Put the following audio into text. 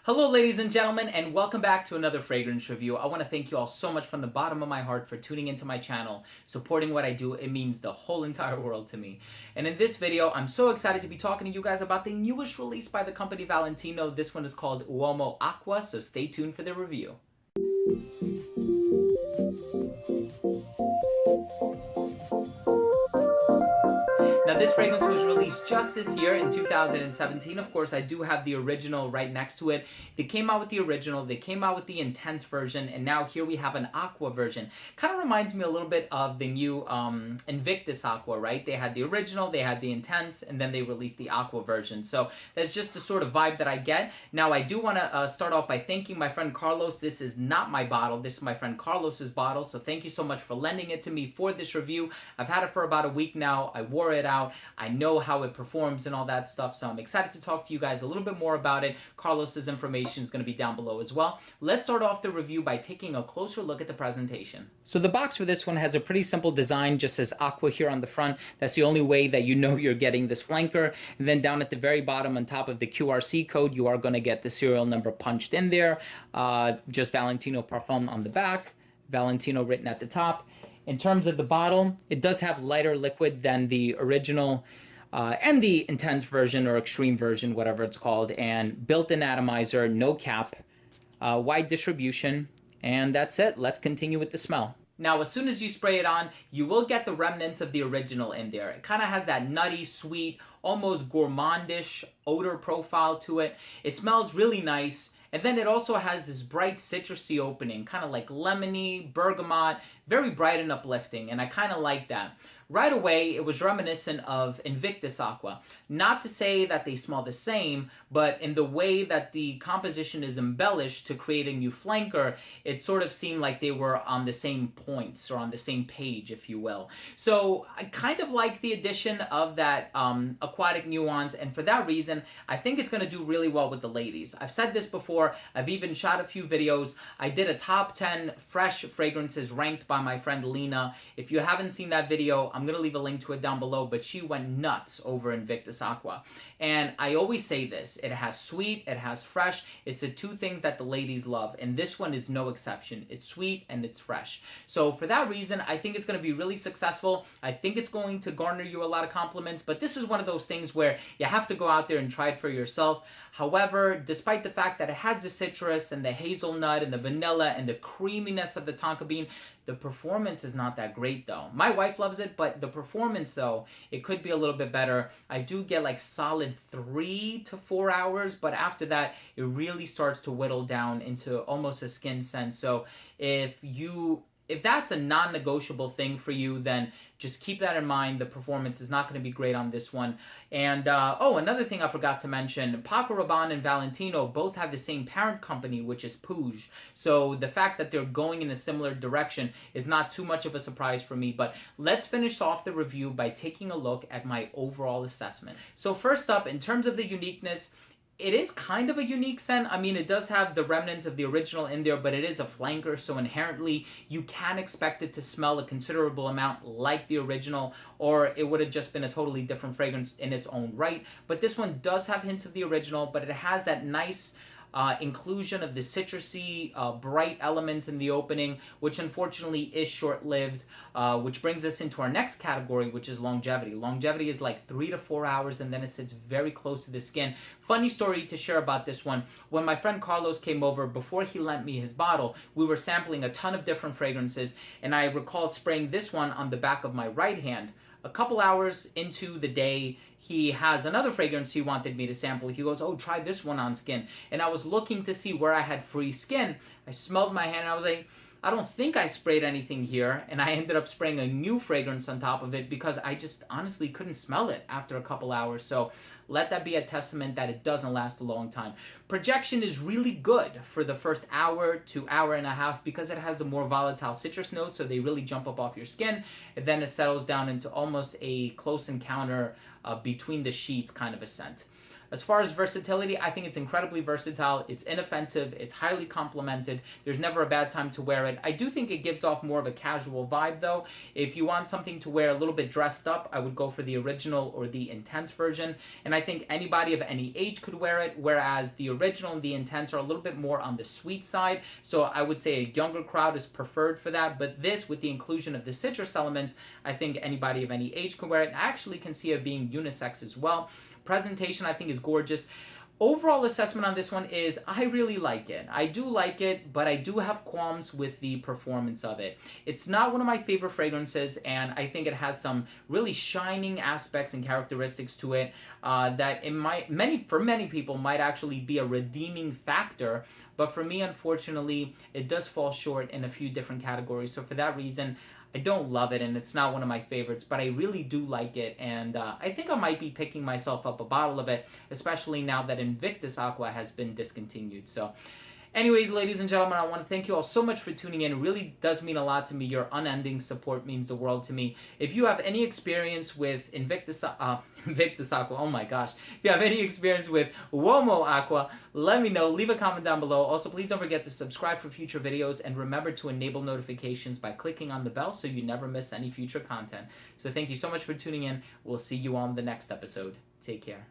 Hello ladies and gentlemen, and welcome back to another fragrance review. I want to thank you all so much from the bottom of my heart for tuning into my channel, supporting what I do. It means the whole entire world to me. And in this video, I'm so excited to be talking to you guys about the newest release by the company Valentino. This one is called Uomo Acqua, so stay tuned for the review. Now this fragrance was released just this year in 2017. Of course, I do have the original right next to it. They came out with the original, they came out with the intense version, and now here we have an aqua version. Kind of reminds me a little bit of the new Invictus Aqua, right? They had the original, they had the intense, and then they released the aqua version. So that's just the sort of vibe that I get. Now I do want to start off by thanking my friend Carlos. This is not my bottle, this is my friend Carlos's bottle. So thank you so much for lending it to me for this review. I've had it for about a week now. I wore it out. I know how it performs and all that stuff, so I'm excited to talk to you guys a little bit more about it. Carlos's information is going to be down below as well. Let's start off the review by taking a closer look at the presentation. So the box for this one has a pretty simple design, just says Aqua here on the front. That's the only way that you know you're getting this flanker. And then down at the very bottom on top of the QRC code, you are going to get the serial number punched in there. Just Valentino Parfum on the back, Valentino written at the top. In terms of the bottle, it does have lighter liquid than the original and the intense version or extreme version, whatever it's called, and built-in atomizer, no cap, wide distribution, and that's it. Let's continue with the smell. Now, as soon as you spray it on, you will get the remnants of the original in there. It kind of has that nutty, sweet, almost gourmandish odor profile to it. It smells really nice. And then it also has this bright citrusy opening, kind of like lemony, bergamot, very bright and uplifting, and I kind of like that. Right away, it was reminiscent of Invictus Aqua. Not to say that they smell the same, but in the way that the composition is embellished to create a new flanker, it sort of seemed like they were on the same points or on the same page, if you will. So I kind of like the addition of that aquatic nuance, and for that reason, I think it's going to do really well with the ladies. I've said this before. I've even shot a few videos. I did a top 10 fresh fragrances ranked by my friend Lena. If you haven't seen that video, I'm going to leave a link to it down below, but she went nuts over Invictus Aqua. And I always say this, it has sweet, it has fresh. It's the two things that the ladies love, and this one is no exception. It's sweet and it's fresh. So for that reason, I think it's going to be really successful. I think it's going to garner you a lot of compliments, but this is one of those things where you have to go out there and try it for yourself. However, despite the fact that it has the citrus and the hazelnut and the vanilla and the creaminess of the tonka bean, the performance is not that great though. My wife loves it, but the performance though, it could be a little bit better. I do get like solid 3 to 4 hours, but after that, it really starts to whittle down into almost a skin scent. So if that's a non-negotiable thing for you, then just keep that in mind. The performance is not going to be great on this one. And, oh, another thing I forgot to mention, Paco Rabanne and Valentino both have the same parent company, which is Puig. So the fact that they're going in a similar direction is not too much of a surprise for me. But let's finish off the review by taking a look at my overall assessment. So first up, in terms of the uniqueness, it is kind of a unique scent. I mean, it does have the remnants of the original in there, but it is a flanker, so inherently you can expect it to smell a considerable amount like the original, or it would have just been a totally different fragrance in its own right. But this one does have hints of the original, but it has that nice inclusion of the citrusy, bright elements in the opening, which unfortunately is short-lived, which brings us into our next category, which is longevity. Longevity is like 3 to 4 hours, and then it sits very close to the skin. Funny story to share about this one. When my friend Carlos came over, before he lent me his bottle, we were sampling a ton of different fragrances, and I recall spraying this one on the back of my right hand. A couple hours into the day, he has another fragrance he wanted me to sample. He goes, oh, try this one on skin. And I was looking to see where I had free skin. I smelled my hand and I was like, I don't think I sprayed anything here, and I ended up spraying a new fragrance on top of it because I just honestly couldn't smell it after a couple hours. So let that be a testament that it doesn't last a long time. Projection is really good for the first hour to hour and a half because it has a more volatile citrus note, so they really jump up off your skin, and then it settles down into almost a close encounter between the sheets kind of a scent. As far as versatility, I think it's incredibly versatile. It's inoffensive. It's highly complimented. There's never a bad time to wear it. I do think it gives off more of a casual vibe, though. If you want something to wear a little bit dressed up, I would go for the original or the intense version. And I think anybody of any age could wear it, whereas the original and the intense are a little bit more on the sweet side. So I would say a younger crowd is preferred for that. But this, with the inclusion of the citrus elements, I think anybody of any age can wear it. I actually can see it being unisex as well. Presentation, I think, is gorgeous. Overall assessment on this one is I really like it. I do like it, but I do have qualms with the performance of it. It's not one of my favorite fragrances, and I think it has some really shining aspects and characteristics to it that for many people might actually be a redeeming factor. But for me, unfortunately, it does fall short in a few different categories. So for that reason, I don't love it, and it's not one of my favorites, but I really do like it, and I think I might be picking myself up a bottle of it, especially now that Invictus Aqua has been discontinued. So anyways, ladies and gentlemen, I want to thank you all so much for tuning in. It really does mean a lot to me. Your unending support means the world to me. If you have any experience with Invictus Aqua, oh my gosh. If you have any experience with Uomo Acqua, let me know. Leave a comment down below. Also, please don't forget to subscribe for future videos, and remember to enable notifications by clicking on the bell so you never miss any future content. So thank you so much for tuning in. We'll see you on the next episode. Take care.